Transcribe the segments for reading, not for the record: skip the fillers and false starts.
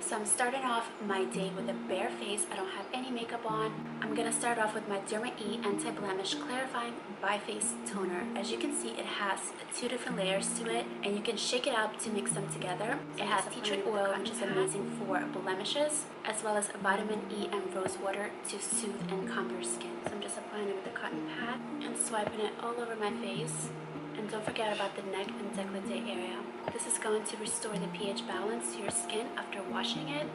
So I'm starting off my day with a bare face. I don't have any makeup on. I'm gonna start off with my Derma Anti-Blemish Clarifying by Face Toner. As you can see, it has 2 different layers to it, and you can shake it up to mix them together. It has tea tree oil, which is amazing for blemishes, as well as vitamin E and rose water to soothe and calm your skin. So I'm just applying it with a cotton pad and swiping it all over my face. And don't forget about the neck and décolleté area. This is going to restore the pH balance to your skin after washing it.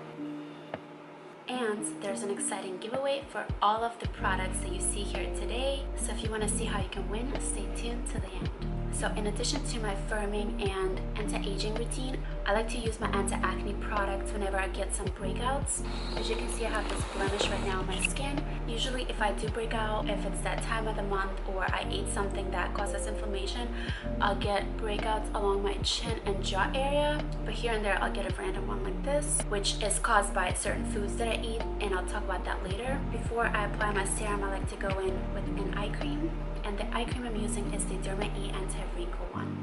And there's an exciting giveaway for all of the products that you see here today. So if you want to see how you can win, stay tuned to the end. So in addition to my firming and anti-aging routine, I like to use my anti-acne products whenever I get some breakouts. As you can see, I have this blemish right now on my skin. Usually if I do break out, if it's that time of the month or I ate something that causes inflammation, I'll get breakouts along my chin and jaw area. But here and there, I'll get a random one like this, which is caused by certain foods that I eat, and I'll talk about that later. Before I apply my serum, I like to go in with an eye cream. And the eye cream I'm using is the Derma Anti-Wrinkle one.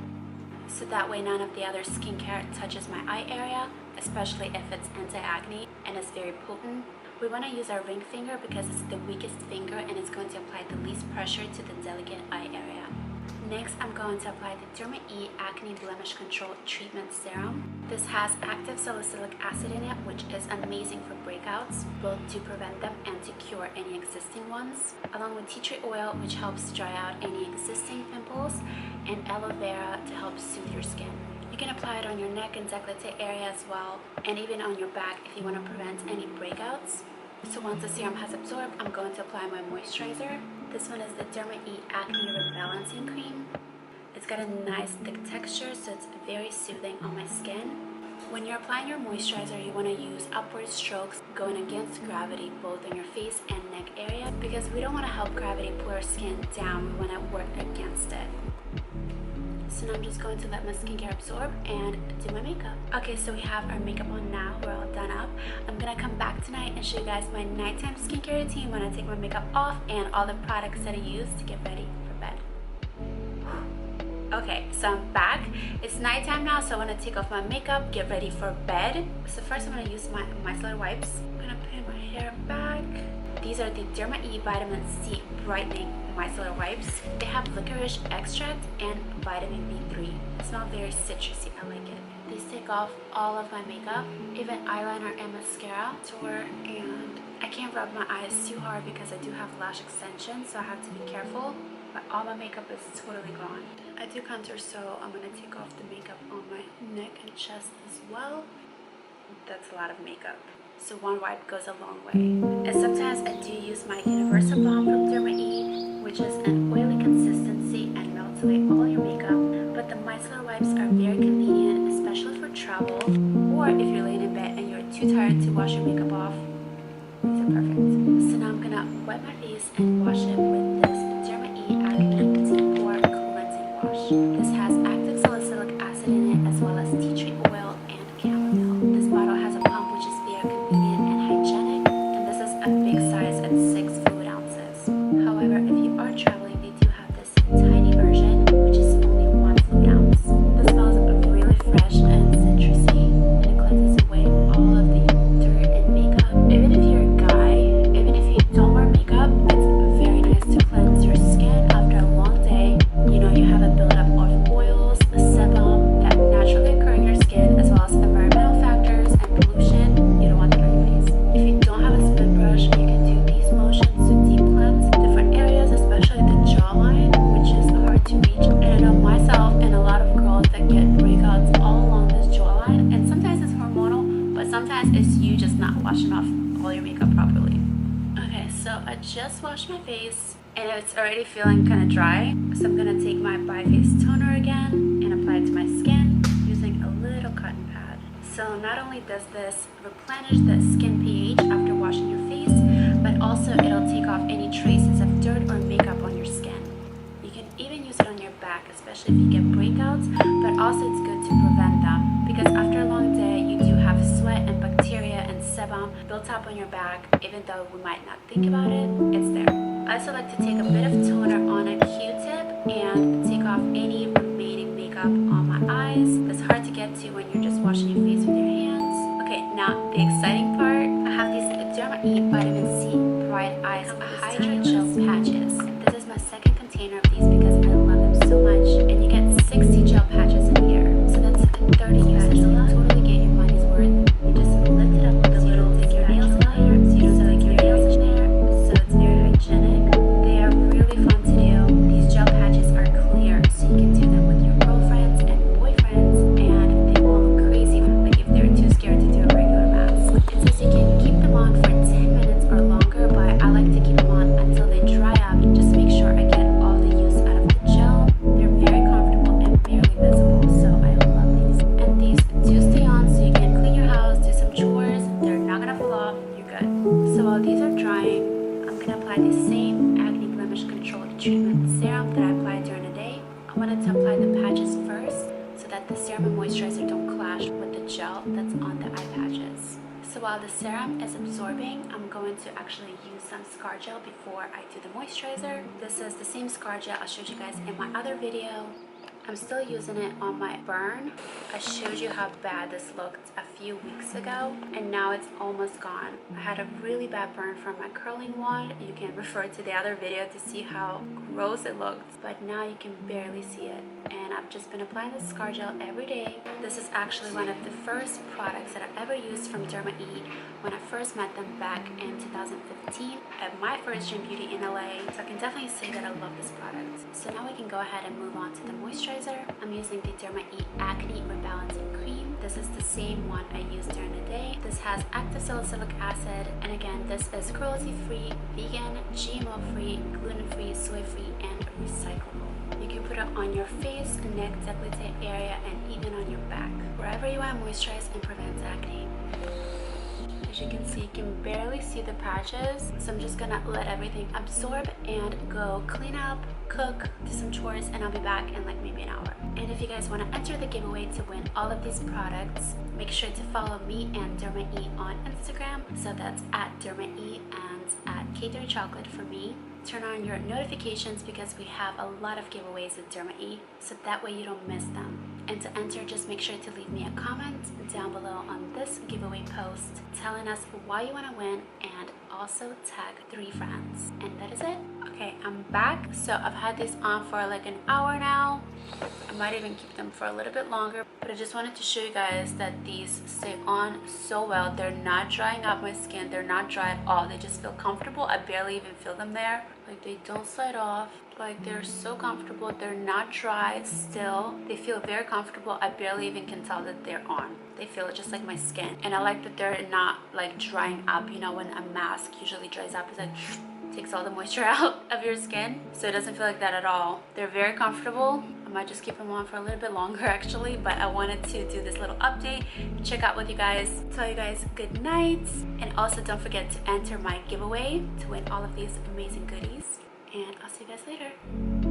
So that way none of the other skincare touches my eye area, especially if it's anti-acne and it's very potent. We want to use our ring finger because it's the weakest finger and it's going to apply the least pressure to the delicate eye area. Next, I'm going to apply the Derma Acne Blemish Control Treatment Serum. This has active salicylic acid in it, which is amazing for breakouts, both to prevent them and to cure any existing ones, along with tea tree oil, which helps dry out any existing pimples, and aloe vera to help soothe your skin. You can apply it on your neck and décolleté area as well, and even on your back if you want to prevent any breakouts. So once the serum has absorbed, I'm going to apply my moisturizer. This one is the Derma Acne Rebalancing Cream. It's got a nice thick texture, so it's very soothing on my skin. When you're applying your moisturizer, you want to use upward strokes going against gravity, both on your face and neck area, because we don't want to help gravity pull our skin down, we want to work against it. So now I'm just going to let my skincare absorb and do my makeup. Okay, so we have our makeup on now. We're all done up. I'm gonna come back tonight and show you guys my nighttime skincare routine when I take my makeup off and all the products that I use to get ready for bed. Okay, so I'm back. It's nighttime now, so I want to take off my makeup, get ready for bed. So first I'm going to use my Micellar wipes. I'm going to pin my hair back. These are the Derma Vitamin C Brightening Micellar wipes. They have licorice extract and vitamin B3. They smell very citrusy. I like it. These take off all of my makeup, even eyeliner and mascara to wear, and I can't rub my eyes too hard because I do have lash extensions, so I have to be careful. But all my makeup is totally gone. I do contour, so I'm going to take off the makeup on my neck and chest as well. That's a lot of makeup. So one wipe goes a long way. And sometimes I do use my Universal Balm from Derma, which is an oily consistency and melts away all your makeup. But the Micellar wipes are very convenient, especially for travel, or if you're laying in bed and you're too tired to wash your makeup off. These are perfect. So now I'm gonna wipe my face and wash it with this Derma Acne Deep Pore Cleansing Wash. This has active salicylic acid in it, as well as tea tree oil and chamomile. This bottle has a pump, which is very convenient and hygienic, and this is a big size at 6 fluid ounces. However, if you are traveling, they do have this tiny version, which is only 1 fluid ounce. This smells really fresh and citrusy, and it cleanses away all of the dirt and makeup. Even if you're a guy, even if you don't wear makeup, it's very nice to cleanse your skin after a long day. You know, you have a buildup of oils, sebum that naturally occur in your skin, as well as environmental factors and pollution. You don't want that on your face. If you don't have a spin brush, you can do these motions to deep cleanse different areas, especially the jawline, which is hard to reach. And I know myself and a lot of girls that get breakouts all along this jawline, and sometimes it's hormonal, but sometimes it's you just not washing off all your makeup properly. Okay, so I just washed my face and it's already feeling kind of dry, so I'm gonna take my By Face toner again and apply it to my skin using a little cotton pad. So not only does this replenish the skin pH after washing your face, but also it'll take off any traces of dirt or makeup on your skin. You can even use it on your back, especially if you get breakouts, but also it's good to prevent them, because after a long day you do have sweat and bacteria and sebum built up on your back. Even though we might not think about it, it's there. I also like to take a bit of toner on a Q-tip and take off any remaining makeup on my eyes. That's hard to get to when you're just washing your face with your hands. Okay, now the exciting part, I have these Derma Vitamin C Bright Eyes Hydro Gel Patches. This is my second container of these because I love them so much. And you get 60 gel patches in here. So that's 30 uses. You totally get your money's worth. You just lift it up with a little, take your nails in there, so you don't like your nails in there. So it's very hygienic. They are really fun to do. These gel patches are clear, so you can do them with your girlfriends and boyfriends, and they won't look crazy like if they're too scared to do a regular mask. It says you can keep them on for 10 minutes or longer, but I like to keep them on until they dry up. Just make sure I get all the use out of the gel. They're very comfortable and barely visible, so I love these. And these do stay on, so you can clean your house, do some chores. They're not gonna fall off. You're good. So while these are drying, I'm gonna apply the same acne blemish control treatment serum that I applied during the day. I wanted to apply the patches first so that the serum and moisturizer don't clash with the gel that's on the eye patches. So while the serum is absorbing, I'm going to actually use some scar gel before I do the moisturizer. This is the same scar gel I showed you guys in my other video. I'm still using it on my burn. I showed you how bad this looked a few weeks ago, and now it's almost gone. I had a really bad burn from my curling wand. You can refer to the other video to see how gross it looked, but now you can barely see it. And I've just been applying this scar gel every day. This is actually one of the first products that I ever used from Derma when I first met them back in 2015 at my first gym beauty in LA. So I can definitely say that I love this product. So now we can go ahead and move on to the moisturizer. I'm using the Derma Acne Rebalancing Cream. This is the same one I used during the day. This has active salicylic acid, and again, this is cruelty-free, vegan, GMO-free, gluten-free, soy-free, and recyclable. You can put it on your face, neck, décolleté area, and even on your back, wherever you want to moisturize and prevent acne. As you can see, you can barely see the patches, so I'm just gonna let everything absorb and go clean up, cook, do some chores, and I'll be back in like maybe an hour. And if you guys want to enter the giveaway to win all of these products, make sure to follow me and Derma on Instagram. So that's at Derma and at hrxJQ for me. Turn on your notifications because we have a lot of giveaways at Derma, so that way you don't miss them. And to enter, just make sure to leave me a comment down below on this giveaway post telling us why you want to win, and also tag 3 friends. And that is it. Okay, I'm back. So I've had these on for like an hour now. I might even keep them for a little bit longer, but I just wanted to show you guys that these stay on so well. They're not drying out my skin. They're not dry at all. They just feel comfortable. I barely even feel them there. Like, they don't slide off. Like, they're so comfortable. They're not dry still. They feel very comfortable. I barely even can tell that they're on. They feel just like my skin. And I like that they're not like drying up. You know, when a mask usually dries up, it's like takes all the moisture out of your skin. So it doesn't feel like that at all. They're very comfortable. I might just keep them on for a little bit longer actually, but I wanted to do this little update, check out with you guys, tell you guys good night, and also don't forget to enter my giveaway to win all of these amazing goodies. And I'll see you guys later.